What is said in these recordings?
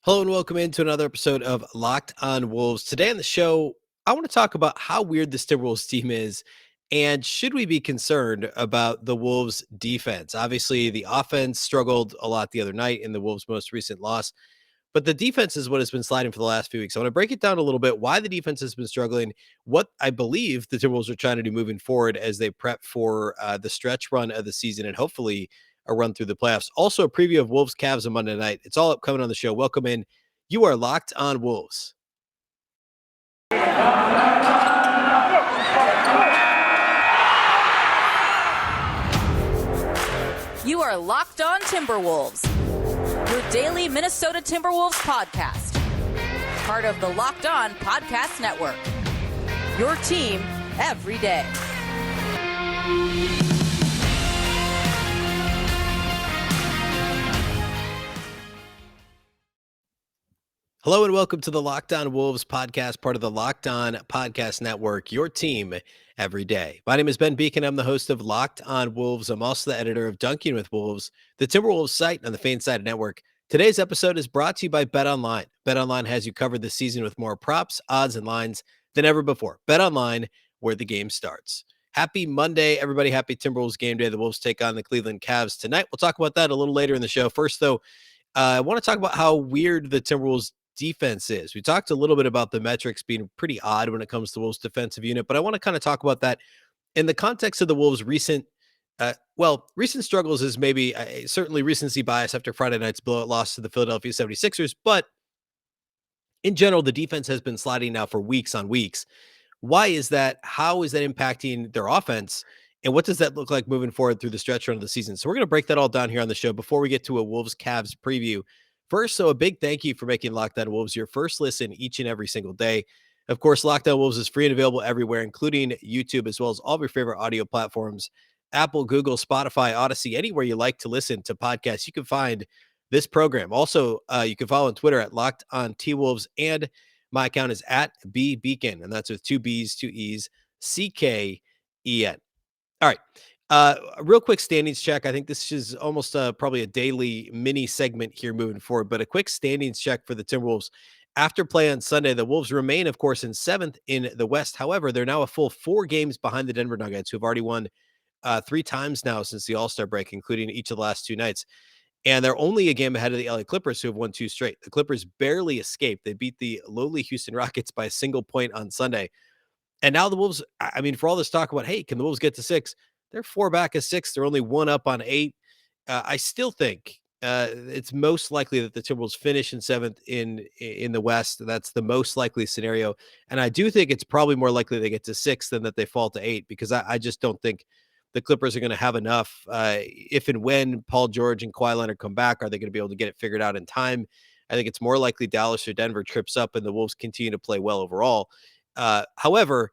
Hello and welcome into another episode of Locked on Wolves. Today on the show, I want to talk about how weird this Timberwolves team is and should we be concerned about the Wolves defense? Obviously, the offense struggled a lot the other night in the Wolves' most recent loss, but the defense is what has been sliding for the last few weeks. I want to break it down a little bit, why the defense has been struggling, what I believe the Timberwolves are trying to do moving forward as they prep for the stretch run of the season and hopefully a run through the playoffs. Also, a preview of Wolves Cavs on Monday night. It's all upcoming on the show. Welcome in. You are Locked on Wolves. You are Locked on Timberwolves, your daily Minnesota Timberwolves podcast. Part of the Locked on Podcast Network. Your team every day. Hello and welcome to the Locked on Wolves podcast, part of the Locked on Podcast Network, your team every day. My name is Beecken. I'm the host of Locked on Wolves. I'm also the editor of Dunking with Wolves, the Timberwolves site on the Fansided Network. Today's episode is brought to you by BetOnline. BetOnline has you covered this season with more props, odds, and lines than ever before. BetOnline, where the game starts. Happy Monday, everybody. Happy Timberwolves game day. The Wolves take on the Cleveland Cavs tonight. We'll talk about that a little later in the show. First, though, I want to talk about how weird the Timberwolves defense is. We talked a little bit about the metrics being pretty odd when it comes to Wolves defensive unit, but I want to kind of talk about that in the context of the Wolves' recent struggles is maybe certainly recency bias after Friday night's blowout loss to the Philadelphia 76ers, but in general, the defense has been sliding now for weeks on weeks. Why is that? How is that impacting their offense? And what does that look like moving forward through the stretch run of the season? So we're going to break that all down here on the show before we get to a Wolves Cavs preview. First, so a big thank you for making Locked on Wolves your first listen each and every single day. Of course, Locked on Wolves is free and available everywhere, including YouTube, as well as all of your favorite audio platforms, Apple, Google, Spotify, Odyssey, anywhere you like to listen to podcasts, you can find this program. Also, you can follow on Twitter at Locked on T-Wolves, and my account is at Beecken, and that's with two B's, two E's, CKEN. All right. A real quick standings check. I think this is almost probably a daily mini segment here moving forward, but a quick standings check for the Timberwolves. After play on Sunday, the Wolves remain, of course, in 7th in the West. However, they're now a full 4 games behind the Denver Nuggets, who have already won 3 times now since the All-Star break, including each of the last 2 nights. And they're only a game ahead of the LA Clippers, who have won 2 straight. The Clippers barely escaped. They beat the lowly Houston Rockets by a single point on Sunday. And now the Wolves, I mean, for all this talk about, hey, can the Wolves get to 6? They're 4 back of 6. They're only 1 up on 8. I still think it's most likely that the Timberwolves finish in 7th in the West. That's the most likely scenario. And I do think it's probably more likely they get to 6 than that they fall to 8, because I just don't think the Clippers are going to have enough. If and when Paul George and Kawhi Leonard come back, are they going to be able to get it figured out in time? I think it's more likely Dallas or Denver trips up and the Wolves continue to play well overall. However,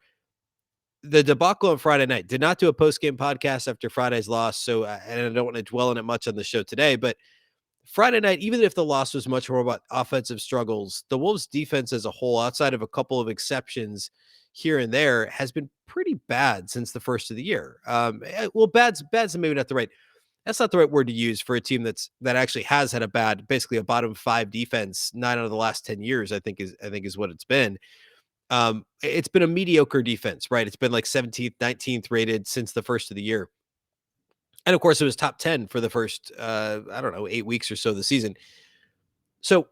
the debacle on Friday night, did not do a post-game podcast after Friday's loss. So, and I don't want to dwell on it much on the show today, but Friday night, even if the loss was much more about offensive struggles, the Wolves defense as a whole, outside of a couple of exceptions here and there, has been pretty bad since the first of the year. Well, bad's maybe not the right, that's not the right word to use for a team that actually has had a bad, basically a bottom 5 defense 9 out of the last 10 years, I think is what it's been. It's been a mediocre defense, right? It's been like 17th, 19th rated since the first of the year. And of course, it was top 10 for the first, 8 weeks or so of the season. So,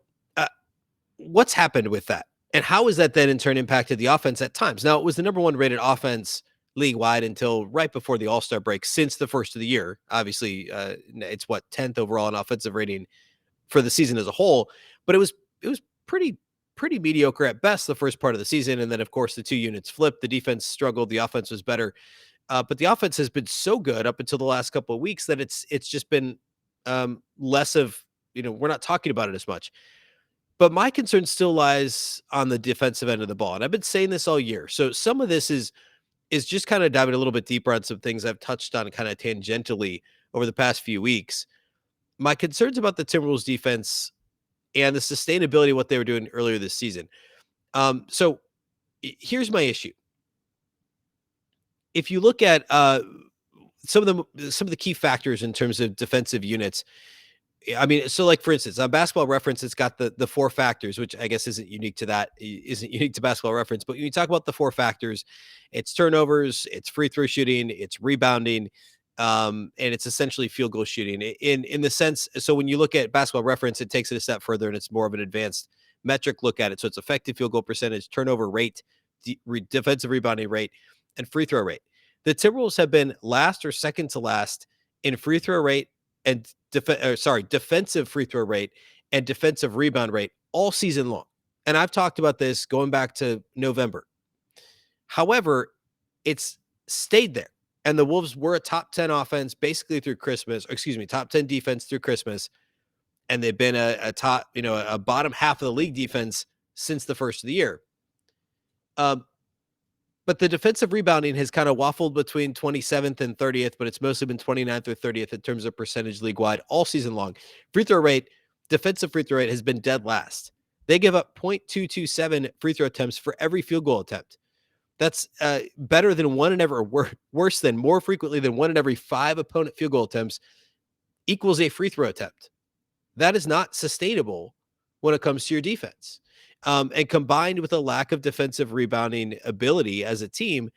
what's happened with that? And how has that then in turn impacted the offense at times? Now, it was the number 1 rated offense league wide until right before the All-Star break since the first of the year. Obviously, it's 10th overall in offensive rating for the season as a whole, but it was pretty mediocre at best the first part of the season. And then, of course, the 2 units flipped. The defense struggled. The offense was better. But the offense has been so good up until the last couple of weeks that it's just been less of, we're not talking about it as much. But my concern still lies on the defensive end of the ball. And I've been saying this all year. So some of this is just kind of diving a little bit deeper on some things I've touched on kind of tangentially over the past few weeks. My concerns about the Timberwolves defense and the sustainability of what they were doing earlier this season. So here's my issue. If you look at some of the key factors in terms of defensive units, I mean, so like for instance, on Basketball Reference, it's got the four factors, which I guess isn't unique to isn't unique to Basketball Reference. But when you talk about the four factors, it's turnovers, it's free throw shooting, it's rebounding, and it's essentially field goal shooting. In the sense, so when you look at Basketball Reference, it takes it a step further and it's more of an advanced metric look at it. So it's effective field goal percentage, turnover rate, defensive rebounding rate, and free throw rate. The Timberwolves have been last or second to last in free throw rate and defensive free throw rate and defensive rebound rate all season long. And I've talked about this going back to November. However, it's stayed there. And the Wolves were a top 10 offense basically through Christmas, top 10 defense through Christmas. And they've been a top, a bottom half of the league defense since the first of the year. But the defensive rebounding has kind of waffled between 27th and 30th, but it's mostly been 29th or 30th in terms of percentage league wide all season long. Free throw rate, defensive free throw rate has been dead last. They give up 0.227 free throw attempts for every field goal attempt. That's better than one in every, worse than, more frequently than one in every 5 opponent field goal attempts equals a free throw attempt. That is not sustainable when it comes to your defense. And combined with a lack of defensive rebounding ability as a team,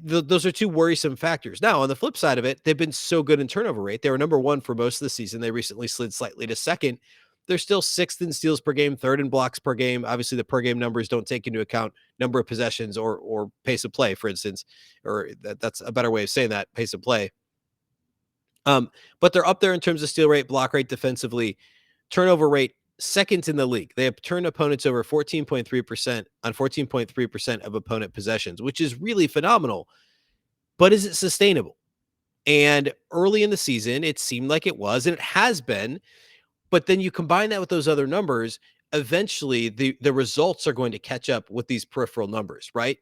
those are two worrisome factors. Now, on the flip side of it, they've been so good in turnover rate. They were number one for most of the season. They recently slid slightly to second. They're still sixth in steals per game, third in blocks per game. Obviously, the per game numbers don't take into account number of possessions or pace of play, for instance, or that's a better way of saying that, pace of play. But they're up there in terms of steal rate, block rate defensively, turnover rate, second in the league. They have turned opponents over 14.3% on 14.3% of opponent possessions, which is really phenomenal. But is it sustainable? And early in the season, it seemed like it was, and it has been. But then you combine that with those other numbers, eventually the results are going to catch up with these peripheral numbers, right?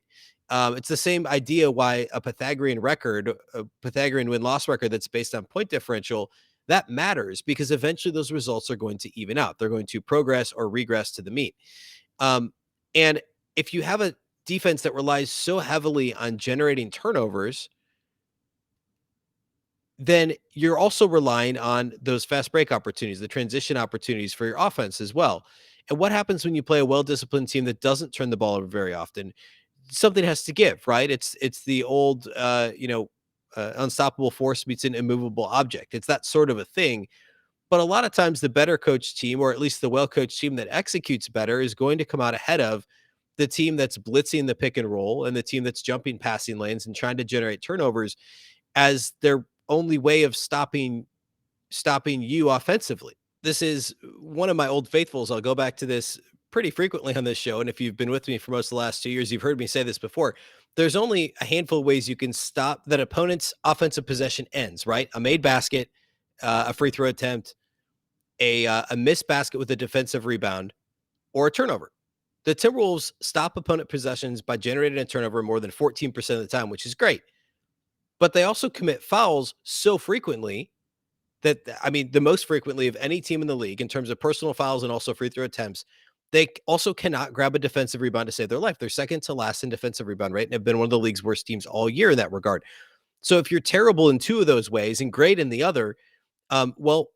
It's the same idea why a Pythagorean win-loss record that's based on point differential, that matters because eventually those results are going to even out. They're going to progress or regress to the mean. And if you have a defense that relies so heavily on generating turnovers, then you're also relying on those fast break opportunities, the transition opportunities for your offense as well. And what happens when you play a well-disciplined team that doesn't turn the ball over very often? Something has to give, right? It's the old, unstoppable force meets an immovable object. It's that sort of a thing. But a lot of times, the better coached team, or at least the well-coached team that executes better, is going to come out ahead of the team that's blitzing the pick and roll and the team that's jumping passing lanes and trying to generate turnovers as their only way of stopping you offensively. This is one of my old faithfuls. I'll go back to this pretty frequently on this show. And if you've been with me for most of the last 2 years, you've heard me say this before. There's only a handful of ways you can stop that opponent's offensive possession ends, right? A made basket, a free throw attempt, a missed basket with a defensive rebound, or a turnover. The Timberwolves stop opponent possessions by generating a turnover more than 14% of the time, which is great. But they also commit fouls so frequently that, I mean, the most frequently of any team in the league in terms of personal fouls and also free throw attempts. They also cannot grab a defensive rebound to save their life. They're second to last in defensive rebound rate and have been one of the league's worst teams all year in that regard. So if you're terrible in two of those ways and great in the other, well,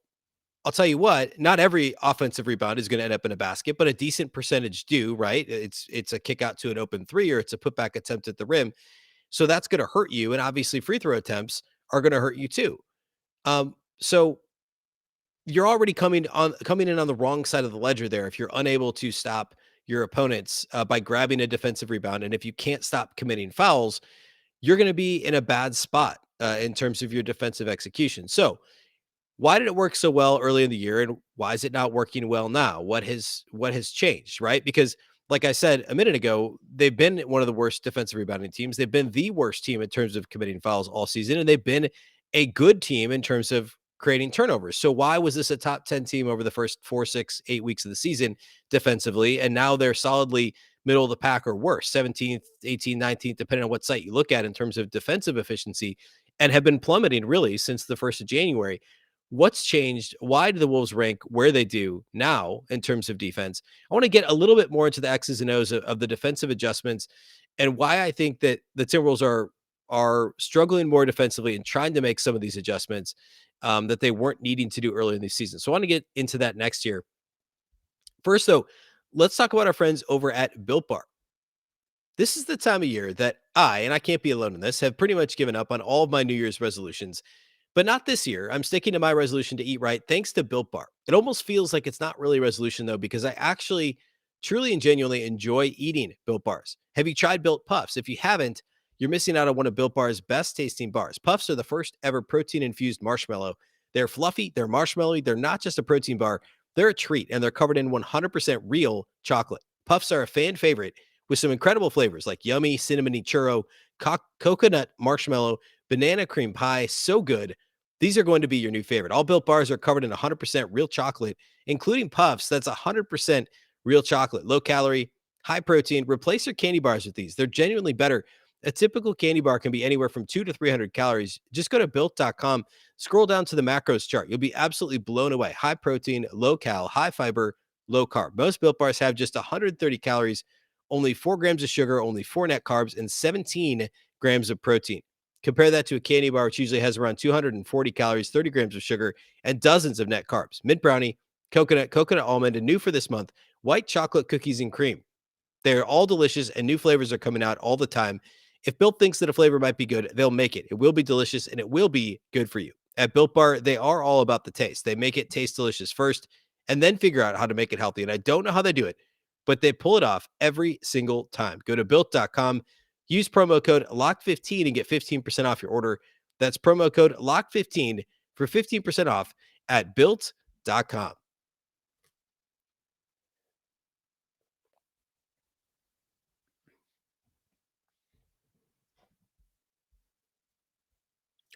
I'll tell you what, not every offensive rebound is going to end up in a basket, but a decent percentage do, right? It's a kick out to an open three or it's a putback attempt at the rim. So that's going to hurt you. And obviously free throw attempts are going to hurt you too. So you're already coming in on the wrong side of the ledger there if you're unable to stop your opponents by grabbing a defensive rebound. And if you can't stop committing fouls, you're going to be in a bad spot in terms of your defensive execution. So why did it work so well early in the year, and why is it not working well now? What has changed, right? Because like I said a minute ago, they've been one of the worst defensive rebounding teams. They've been the worst team in terms of committing fouls all season, and they've been a good team in terms of creating turnovers. So why was this a top 10 team over the first 4, 6, 8 weeks of the season defensively? And now they're solidly middle of the pack or worse, 17th, 18th, 19th, depending on what site you look at in terms of defensive efficiency, and have been plummeting really since the 1st of January. What's changed? Why do the Wolves rank where they do now in terms of defense? I want to get a little bit more into the X's and O's of the defensive adjustments and why I think that the Timberwolves are struggling more defensively and trying to make some of these adjustments. that they weren't needing to do early in the season. So I want to get into that next year. First, though, let's talk about our friends over at Built Bar. This is the time of year that and I can't be alone in this, have pretty much given up on all of my New Year's resolutions. But not this year. I'm sticking to my resolution to eat right thanks to Built Bar. It almost feels like it's not really a resolution though, because I actually truly and genuinely enjoy eating Built Bars. Have you tried Built Puffs? If you haven't, you're missing out on one of Built Bar's best tasting bars. Puffs are the first ever protein infused marshmallow. They're fluffy, they're marshmallowy, they're not just a protein bar, they're a treat, and they're covered in 100% real chocolate. Puffs are a fan favorite with some incredible flavors like yummy cinnamony churro, coconut marshmallow, banana cream pie. So good. These are going to be your new favorite. All Built Bars are covered in 100% real chocolate, including Puffs. That's 100% real chocolate, low calorie, high protein. Replace your candy bars with these. They're genuinely better. A typical candy bar can be anywhere from 2 to 300 calories. Just go to built.com, scroll down to the macros chart. You'll be absolutely blown away. High protein, low cal, high fiber, low carb. Most Built Bars have just 130 calories, only 4 grams of sugar, only 4 net carbs, and 17 grams of protein. Compare that to a candy bar, which usually has around 240 calories, 30 grams of sugar, and dozens of net carbs. Mint brownie, coconut almond, and new for this month, white chocolate cookies and cream. They're all delicious, and new flavors are coming out all the time. If Built thinks that a flavor might be good, they'll make it. It will be delicious, and it will be good for you. At Built Bar, they are all about the taste. They make it taste delicious first, and then figure out how to make it healthy. And I don't know how they do it, but they pull it off every single time. Go to built.com, use promo code LOCK15 and get 15% off your order. That's promo code LOCK15 for 15% off at built.com.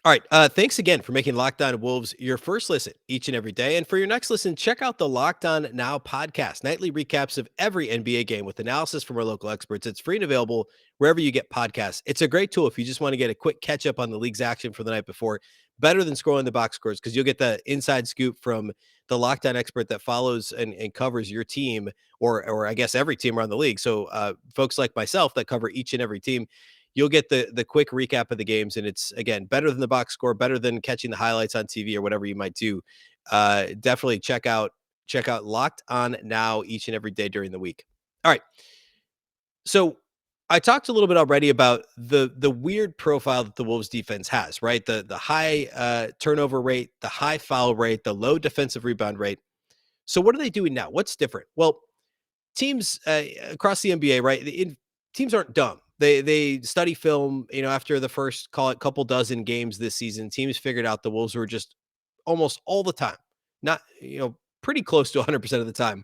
All right. Thanks again for making Locked On Wolves your first listen each and every day. And for your next listen, check out the Locked On Now podcast, nightly recaps of every NBA game with analysis from our local experts. It's free and available wherever you get podcasts. It's a great tool if you just want to get a quick catch up on the league's action for the night before. Better than scrolling the box scores, because you'll get the inside scoop from the Locked On expert that follows and covers your team, or I guess every team around the league. So folks like myself that cover each and every team, you'll get the quick recap of the games, and it's, again, better than the box score, better than catching the highlights on TV or whatever you might do. Definitely check out Locked On Now each and every day during the week. All right. So I talked a little bit already about the weird profile that the Wolves defense has, right? The high turnover rate, the high foul rate, the low defensive rebound rate. So what are they doing now? What's different? Well, teams across the NBA, right? Teams aren't dumb. They study film. After the first, call it, couple dozen games this season, teams figured out the Wolves were just almost all the time, not pretty close to 100% of the time,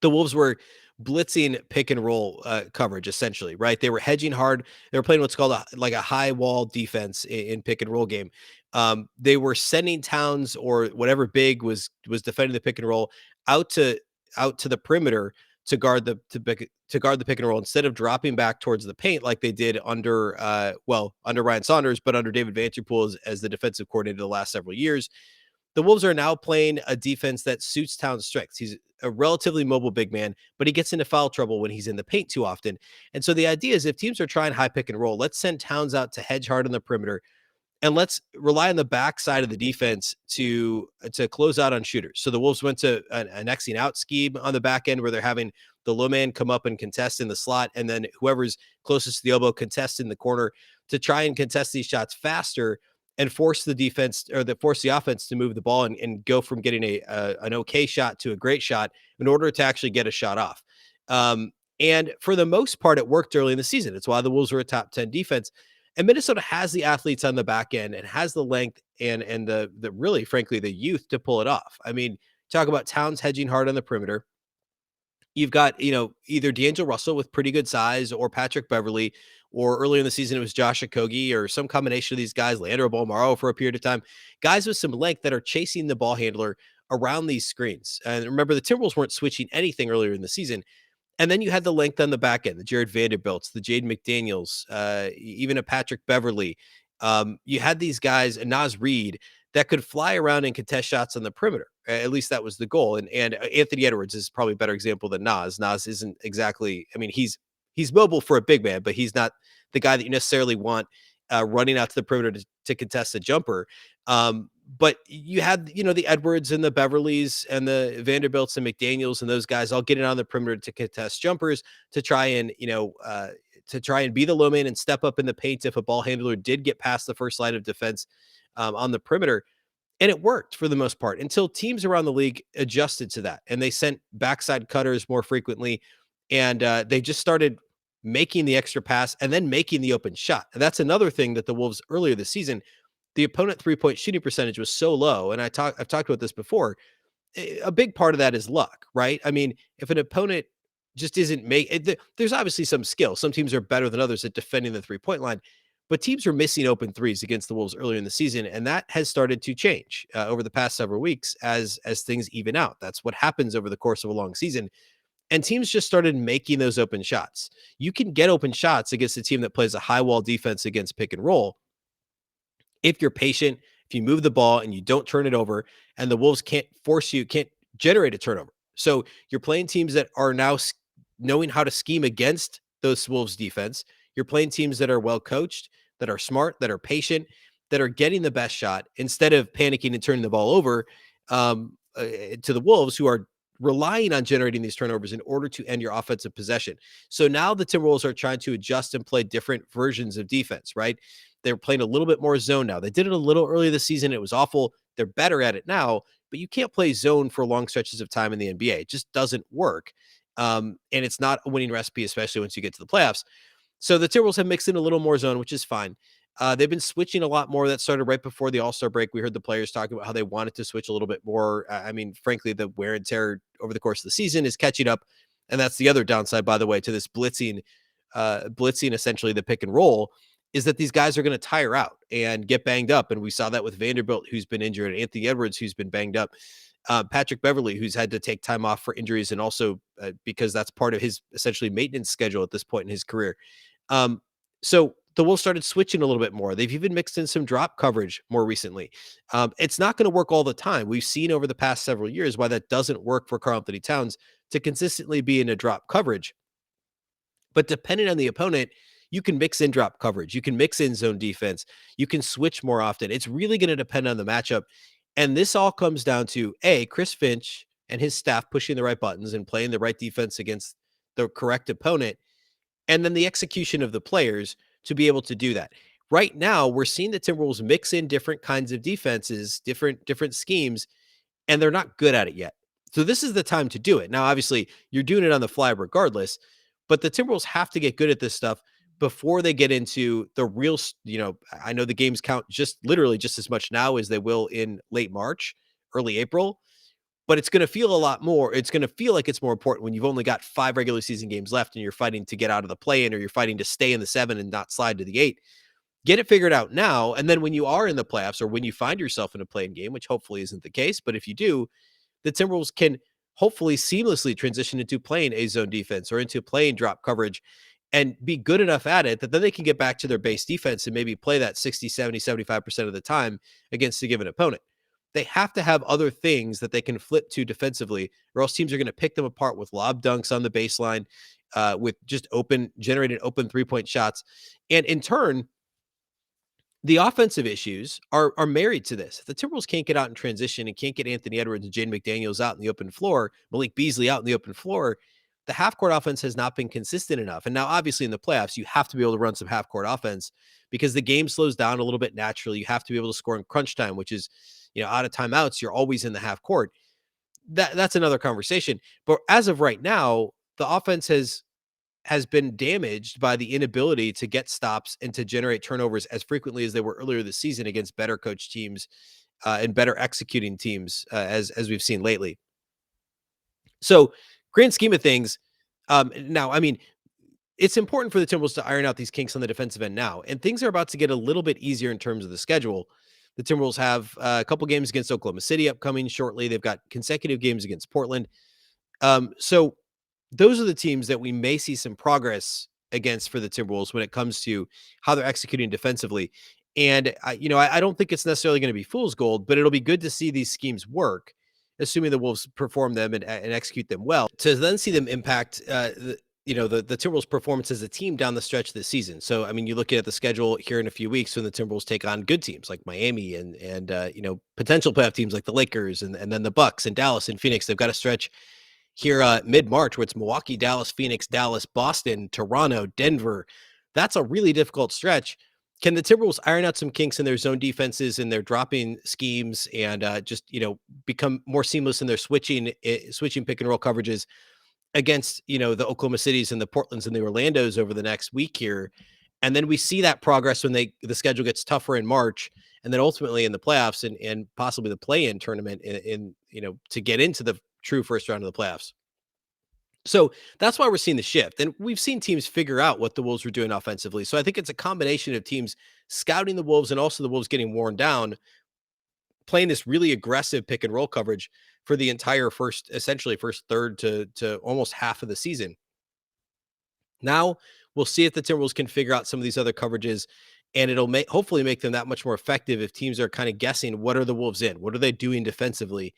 the Wolves were blitzing pick and roll coverage, essentially, right? They were hedging hard. They were playing what's called a high wall defense in pick and roll game. They were sending Towns or whatever big was defending the pick and roll out to the perimeter to guard to guard the pick and roll, instead of dropping back towards the paint like they did under Ryan Saunders, but under David Vanterpool as the defensive coordinator the last several years. The Wolves are now playing a defense that suits Towns' strengths. He's a relatively mobile big man, but he gets into foul trouble when he's in the paint too often. And so the idea is, if teams are trying high pick and roll, let's send Towns out to hedge hard on the perimeter, and let's rely on the back side of the defense to close out on shooters. So the Wolves went to an Xing out scheme on the back end, where they're having the low man come up and contest in the slot, and then whoever's closest to the elbow contest in the corner, to try and contest these shots faster and force the offense to move the ball and go from getting an okay shot to a great shot in order to actually get a shot off. And for the most part, it worked early in the season. It's why the Wolves were a top 10 defense. And Minnesota has the athletes on the back end and has the length and the really, frankly, the youth to pull it off. I mean, talk about Towns hedging hard on the perimeter. You've got, either D'Angelo Russell with pretty good size, or Patrick Beverly, or earlier in the season, it was Josh Okogie, or some combination of these guys, Leandro Bolmaro for a period of time, guys with some length that are chasing the ball handler around these screens. And remember, the Timberwolves weren't switching anything earlier in the season. And then you had the length on the back end, the Jared Vanderbilts, the Jaden McDaniels, even a Patrick Beverly. You had these guys, and Naz Reid, that could fly around and contest shots on the perimeter. At least that was the goal. And Anthony Edwards is probably a better example than Naz. Naz isn't exactly, I mean, he's mobile for a big man, but he's not the guy that you necessarily want running out to the perimeter to contest a jumper. But you had, the Edwards and the Beverleys and the Vanderbilts and McDaniels and those guys all getting on the perimeter to contest jumpers to try and, to try and be the low man and step up in the paint if a ball handler did get past the first line of defense on the perimeter. And it worked for the most part until teams around the league adjusted to that and they sent backside cutters more frequently. And they just started making the extra pass and then making the open shot. And that's another thing that the Wolves earlier this season, the opponent 3-point shooting percentage was so low. And I've talked about this before. A big part of that is luck, right? I mean, if an opponent just isn't there's obviously some skill. Some teams are better than others at defending the 3-point line, but teams were missing open threes against the Wolves earlier in the season, and that has started to change over the past several weeks as things even out. That's what happens over the course of a long season, and teams just started making those open shots. You can get open shots against a team that plays a high wall defense against pick and roll if you're patient, if you move the ball and you don't turn it over, and the Wolves can't generate a turnover. So you're playing teams that are now knowing how to scheme against those Wolves defense. You're playing teams that are well coached, that are smart, that are patient, that are getting the best shot instead of panicking and turning the ball over to the Wolves, who are relying on generating these turnovers in order to end your offensive possession. So now the Timberwolves are trying to adjust and play different versions of defense, right? They're playing a little bit more zone now. They did it a little early this season. It was awful. They're better at it now, but you can't play zone for long stretches of time in the NBA. It just doesn't work. And it's not a winning recipe, especially once you get to the playoffs. So the Timberwolves have mixed in a little more zone, which is fine. They've been switching a lot more. That started right before the All-Star break. We heard the players talking about how they wanted to switch a little bit more. I mean, frankly, the wear and tear over the course of the season is catching up. And that's the other downside, by the way, to this blitzing essentially the pick and roll, is that these guys are going to tire out and get banged up. And we saw that with Vanderbilt, who's been injured, Anthony Edwards, who's been banged up, Patrick Beverley, who's had to take time off for injuries, and also because that's part of his essentially maintenance schedule at this point in his career. So the Wolves started switching a little bit more. They've even mixed in some drop coverage more recently. It's not going to work all the time. We've seen over the past several years why that doesn't work for Karl-Anthony Towns to consistently be in a drop coverage. But depending on the opponent, you can mix in drop coverage. You can mix in zone defense. You can switch more often. It's really going to depend on the matchup. And this all comes down to Chris Finch and his staff pushing the right buttons and playing the right defense against the correct opponent, and then the execution of the players to be able to do that. Right now, we're seeing the Timberwolves mix in different kinds of defenses, different schemes, and they're not good at it yet. So this is the time to do it. Now, obviously, you're doing it on the fly regardless, but the Timberwolves have to get good at this stuff before they get into the real, I know the games count just literally just as much now as they will in late March, early April, but it's going to feel a lot more. It's going to feel like it's more important when you've only got 5 regular season games left and you're fighting to get out of the play-in, or you're fighting to stay in the 7 and not slide to the 8. Get it figured out now. And then when you are in the playoffs, or when you find yourself in a play-in game, which hopefully isn't the case, but if you do, the Timberwolves can hopefully seamlessly transition into playing a zone defense or into playing drop coverage and be good enough at it that then they can get back to their base defense and maybe play that 60, 70, 75% of the time against a given opponent. They have to have other things that they can flip to defensively, or else teams are going to pick them apart with lob dunks on the baseline, with just generated open 3-point shots. And in turn, the offensive issues are married to this. If the Timberwolves can't get out in transition and can't get Anthony Edwards and Jaden McDaniels out in the open floor, Malik Beasley out in the open floor, the half-court offense has not been consistent enough. And now, obviously, in the playoffs, you have to be able to run some half-court offense because the game slows down a little bit naturally. You have to be able to score in crunch time, which is, out of timeouts, you're always in the half court. That's another conversation. But as of right now, the offense has been damaged by the inability to get stops and to generate turnovers as frequently as they were earlier this season against better coached teams and better executing teams, as we've seen lately. So, grand scheme of things, now, I mean, it's important for the Timberwolves to iron out these kinks on the defensive end now, and things are about to get a little bit easier in terms of the schedule. The Timberwolves have a couple games against Oklahoma City upcoming shortly. They've got consecutive games against Portland. So those are the teams that we may see some progress against for the Timberwolves when it comes to how they're executing defensively. And I don't think it's necessarily going to be fool's gold, but it'll be good to see these schemes work, assuming the Wolves perform them and execute them well, to then see them impact the Timberwolves' performance as a team down the stretch of the season. So, I mean, you look at the schedule here in a few weeks when the Timberwolves take on good teams like Miami and potential playoff teams like the Lakers and then the Bucks and Dallas and Phoenix. They've got a stretch here mid-March where it's Milwaukee, Dallas, Phoenix, Dallas, Boston, Toronto, Denver. That's a really difficult stretch. Can the Timberwolves iron out some kinks in their zone defenses and their dropping schemes and become more seamless in their switching pick and roll coverages against, the Oklahoma Cities and the Portlands and the Orlandos over the next week here? And then we see that progress when the schedule gets tougher in March and then ultimately in the playoffs and possibly the play-in tournament to get into the true first round of the playoffs. So that's why we're seeing the shift. And we've seen teams figure out what the Wolves were doing offensively. So I think it's a combination of teams scouting the Wolves and also the Wolves getting worn down, playing this really aggressive pick and roll coverage for the entire essentially first third to almost half of the season. Now we'll see if the Timberwolves can figure out some of these other coverages, and it'll hopefully make them that much more effective if teams are kind of guessing what are the Wolves in, what are they doing defensively.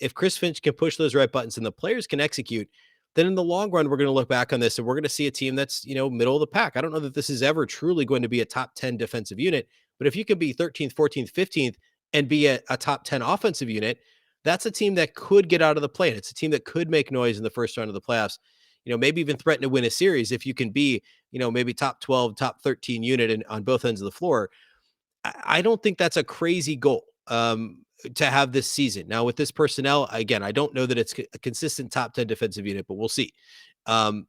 If Chris Finch can push those right buttons and the players can execute, then in the long run we're going to look back on this and we're going to see a team that's middle of the pack. I don't know that this is ever truly going to be a top 10 defensive unit, but if you can be 13th, 14th, 15th, and be a top 10 offensive unit, that's a team that could get out of the play. And it's a team that could make noise in the first round of the playoffs. Maybe even threaten to win a series if you can be, maybe top 12, top 13 unit on both ends of the floor. I don't think that's a crazy goal to have this season. Now, with this personnel, again, I don't know that it's a consistent top 10 defensive unit, but we'll see.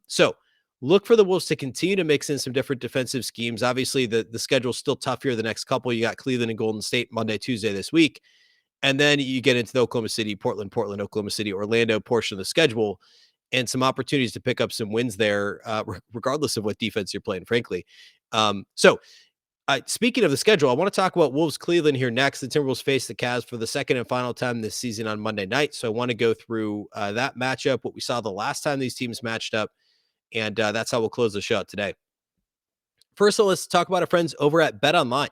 So look for the Wolves to continue to mix in some different defensive schemes. Obviously, the schedule's still tough here the next couple. You got Cleveland and Golden State Monday, Tuesday this week. And then you get into the Oklahoma City, Portland, Oklahoma City, Orlando portion of the schedule and some opportunities to pick up some wins there, regardless of what defense you're playing, frankly. Speaking of the schedule, I want to talk about Wolves Cleveland here next. The Timberwolves face the Cavs for the second and final time this season on Monday night. So I want to go through that matchup, what we saw the last time these teams matched up, and that's how we'll close the show out today. First of all, let's talk about our friends over at BetOnline.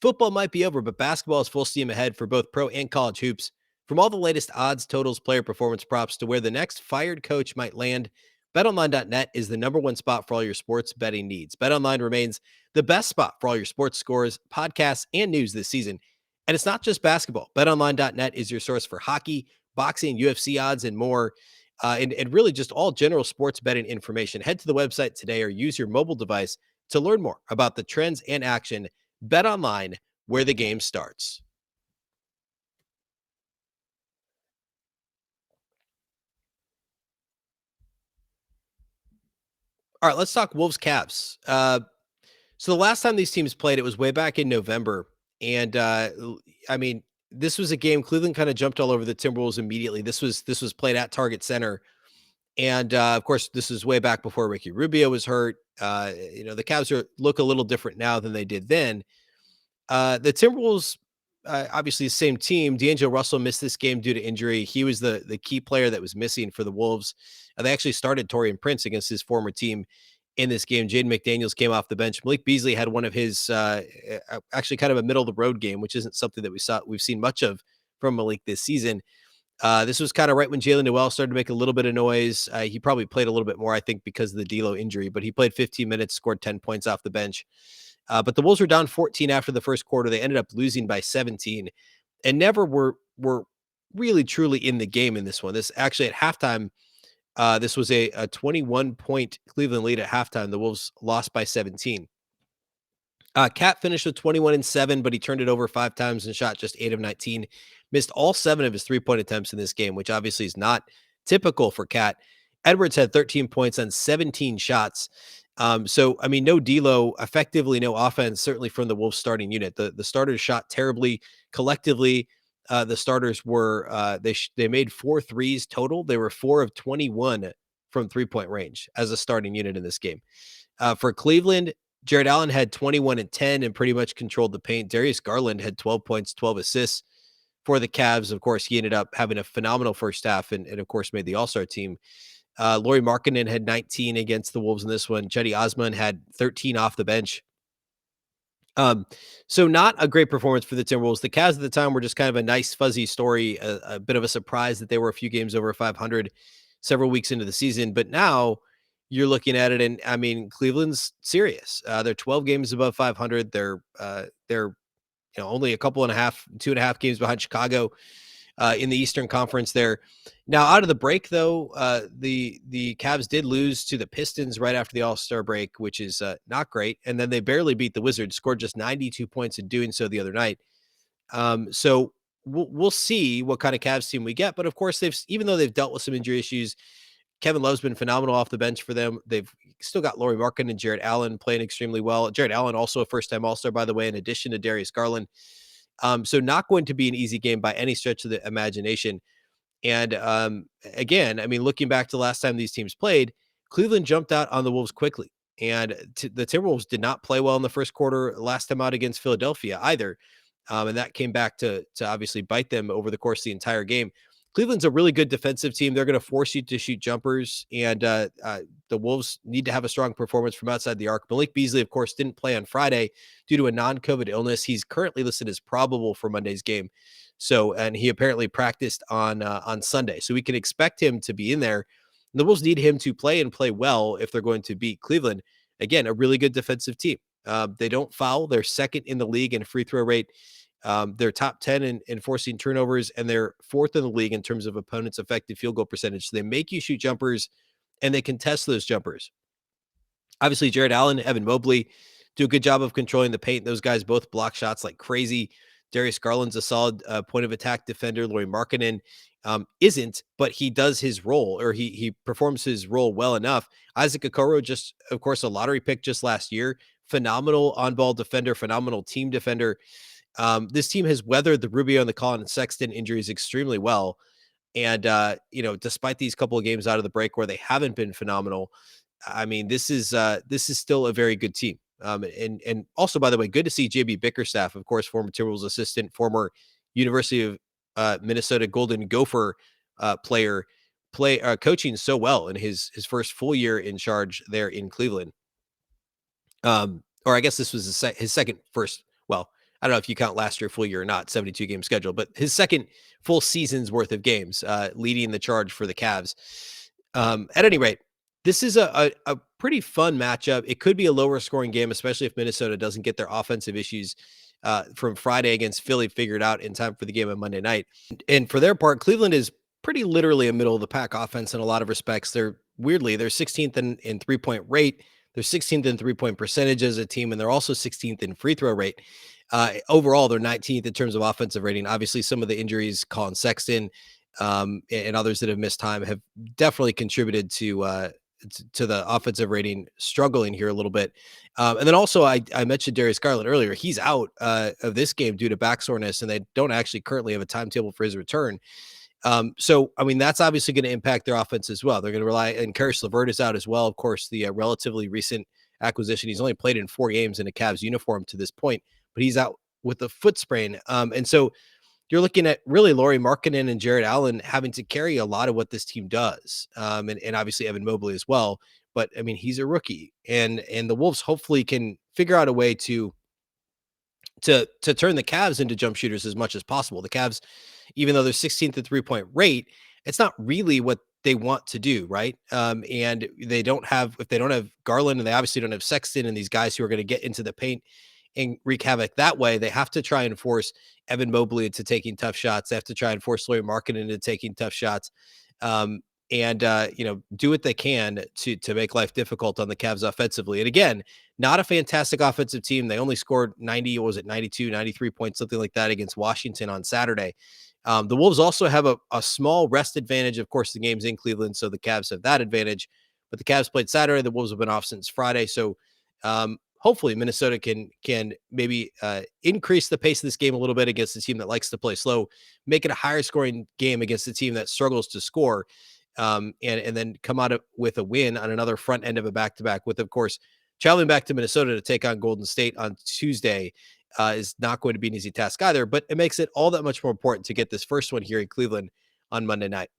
Football might be over, but basketball is full steam ahead for both pro and college hoops. From all the latest odds, totals, player performance props to where the next fired coach might land, BetOnline.net is the number one spot for all your sports betting needs. BetOnline remains the best spot for all your sports scores, podcasts, and news this season. And it's not just basketball. BetOnline.net is your source for hockey, boxing, UFC odds, and more, and really just all general sports betting information. Head to the website today or use your mobile device to learn more about the trends and action. BetOnline, where the game starts. All right, let's talk Wolves Cavs. So the last time these teams played, it was way back in November. And I mean, this was a game Cleveland kind of jumped all over the Timberwolves immediately. This was played at Target Center. And of course, this is way back before Ricky Rubio was hurt. The Cavs look a little different now than they did then. The Timberwolves, obviously the same team. D'Angelo Russell missed this game due to injury. He was the key player that was missing for the Wolves. They actually started Taurean Prince against his former team in this game. Jaden McDaniels came off the bench. Malik Beasley had one of his actually kind of a middle of the road game, which isn't something that we've seen much of from Malik this season. This was kind of right when Jalen Noel started to make a little bit of noise. He probably played a little bit more, I think, because of the D'Lo injury, but he played 15 minutes, scored 10 points off the bench. But the Wolves were down 14 after the first quarter. They ended up losing by 17 and never were really truly in the game in this one. This actually at halftime, this was a 21-point Cleveland lead at halftime. The Wolves lost by 17. Cat finished with 21-7, but he turned it over 5 times and shot just 8 of 19. Missed all 7 of his 3-point attempts in this game, which obviously is not typical for Cat. Edwards had 13 points on 17 shots. So, I mean, no D'Lo, effectively no offense, certainly from the Wolves starting unit. The starters shot terribly collectively. The starters were, they made 4 threes total. They were 4 of 21 from 3-point range as a starting unit in this game. For Cleveland, Jared Allen had 21 and 10 and pretty much controlled the paint. Darius Garland had 12 points, 12 assists for the Cavs. Of course, he ended up having a phenomenal first half and of course made the All-Star team. Lauri Markkanen had 19 against the Wolves in this one. Cedi Osman had 13 off the bench. So not a great performance for the Timberwolves. The Cavs at the time were just kind of a nice fuzzy story, a bit of a surprise that they were a few games over 500 several weeks into the season. But now you're looking at it, and I mean, Cleveland's serious. They're 12 games above 500. They're only a couple and a half, 2.5 games behind Chicago in the Eastern Conference there. Now, out of the break, though, the Cavs did lose to the Pistons right after the All-Star break, which is not great. And then they barely beat the Wizards, scored just 92 points in doing so the other night. So we'll see what kind of Cavs team we get. But of course, even though they've dealt with some injury issues, Kevin Love's been phenomenal off the bench for them. They've still got Lauri Markkanen and Jared Allen playing extremely well. Jared Allen also a first-time All-Star, by the way, in addition to Darius Garland. So not going to be an easy game by any stretch of the imagination. And again, I mean, looking back to the last time these teams played, Cleveland jumped out on the Wolves quickly. And the Timberwolves did not play well in the first quarter last time out against Philadelphia either. And that came back to obviously bite them over the course of the entire game. Cleveland's a really good defensive team. They're going to force you to shoot jumpers, and the Wolves need to have a strong performance from outside the arc. Malik Beasley, of course, didn't play on Friday due to a non-COVID illness. He's currently listed as probable for Monday's game. So, and he apparently practiced on Sunday, so we can expect him to be in there. The Wolves need him to play and play well if they're going to beat Cleveland. Again, a really good defensive team. They don't foul. They're second in the league in free throw rate. They're top 10 in forcing turnovers, and they're fourth in the league in terms of opponents' effective field goal percentage. So they make you shoot jumpers, and they contest those jumpers. Obviously, Jared Allen, Evan Mobley do a good job of controlling the paint. Those guys both block shots like crazy. Darius Garland's a solid point of attack defender. Lauri Markkanen isn't, but he does his role, or he performs his role well enough. Isaac Okoro, just of course a lottery pick just last year, phenomenal on-ball defender, phenomenal team defender. This team has weathered the Rubio and the Collin and Sexton injuries extremely well. And, despite these couple of games out of the break where they haven't been phenomenal, I mean, this is still a very good team. And also, by the way, good to see JB Bickerstaff, of course, former Timberwolves assistant, former University of Minnesota Golden Gopher player, coaching so well in his first full year in charge there in Cleveland. Or I guess this was his second first. Well, I don't know if you count last year full year or not, 72 game schedule, but his second full season's worth of games, leading the charge for the Cavs. At any rate, this is a pretty fun matchup. It could be a lower scoring game, especially if Minnesota doesn't get their offensive issues from Friday against Philly figured out in time for the game on Monday night. And for their part, Cleveland is pretty literally a middle of the pack offense in a lot of respects. They're 16th in 3-point rate. They're 16th in 3-point percentage as a team, and they're also 16th in free throw rate. Overall, they're 19th in terms of offensive rating. Obviously, some of the injuries, Collin Sexton and others that have missed time, have definitely contributed to the offensive rating struggling here a little bit. And then also, I mentioned Darius Garland earlier. He's out of this game due to back soreness, and they don't actually currently have a timetable for his return. So, I mean, that's obviously going to impact their offense as well. They're going to rely, and Karis LeVert is out as well. Of course, the relatively recent acquisition. He's only played in 4 games in a Cavs uniform to this point, but he's out with a foot sprain. And so you're looking at really Lauri Markkanen and Jared Allen having to carry a lot of what this team does. And obviously Evan Mobley as well. But I mean, he's a rookie, and the Wolves hopefully can figure out a way to turn the Cavs into jump shooters as much as possible. The Cavs, even though they're 16th at 3-point rate, it's not really what they want to do, right? And if they don't have Garland, and they obviously don't have Sexton and these guys who are going to get into the paint and wreak havoc that way, they have to try and force Evan Mobley into taking tough shots. They have to try and force Lauri Markkanen into taking tough shots. And do what they can to make life difficult on the Cavs offensively. And again, not a fantastic offensive team. They only scored 92, 93 points, something like that against Washington on Saturday. The Wolves also have a small rest advantage. Of course, the game's in Cleveland, so the Cavs have that advantage. But the Cavs played Saturday. The Wolves have been off since Friday. So hopefully Minnesota can maybe increase the pace of this game a little bit against the team that likes to play slow, make it a higher scoring game against the team that struggles to score. And then come out with a win on another front end of a back-to-back, with, of course, traveling back to Minnesota to take on Golden State on Tuesday is not going to be an easy task either, but it makes it all that much more important to get this first one here in Cleveland on Monday night.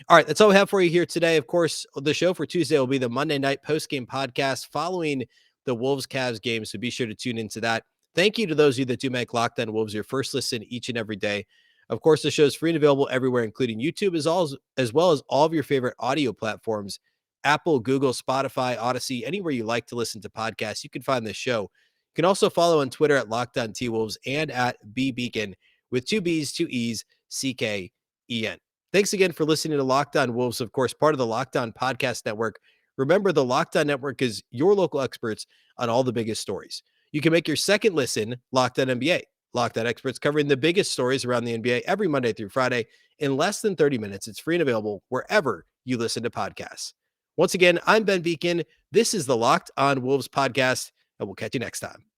All right, that's all we have for you here today. Of course, the show for Tuesday will be the Monday night post-game podcast following the Wolves-Cavs game, so be sure to tune into that. Thank you to those of you that do make Locked On Wolves your first listen each and every day. Of course, the show is free and available everywhere, including YouTube, as well as all of your favorite audio platforms. Apple, Google, Spotify, Odyssey, anywhere you like to listen to podcasts, you can find this show. You can also follow on Twitter at Locked On T-Wolves and at Beecken with two B's, two E's, CKEN. Thanks again for listening to Locked On Wolves, of course, part of the Locked On Podcast Network. Remember, the Locked On Network is your local experts on all the biggest stories. You can make your second listen Locked On NBA. Locked On experts covering the biggest stories around the NBA every Monday through Friday in less than 30 minutes. It's free and available wherever you listen to podcasts. Once again, I'm Ben Beecken. This is the Locked On Wolves podcast, and we'll catch you next time.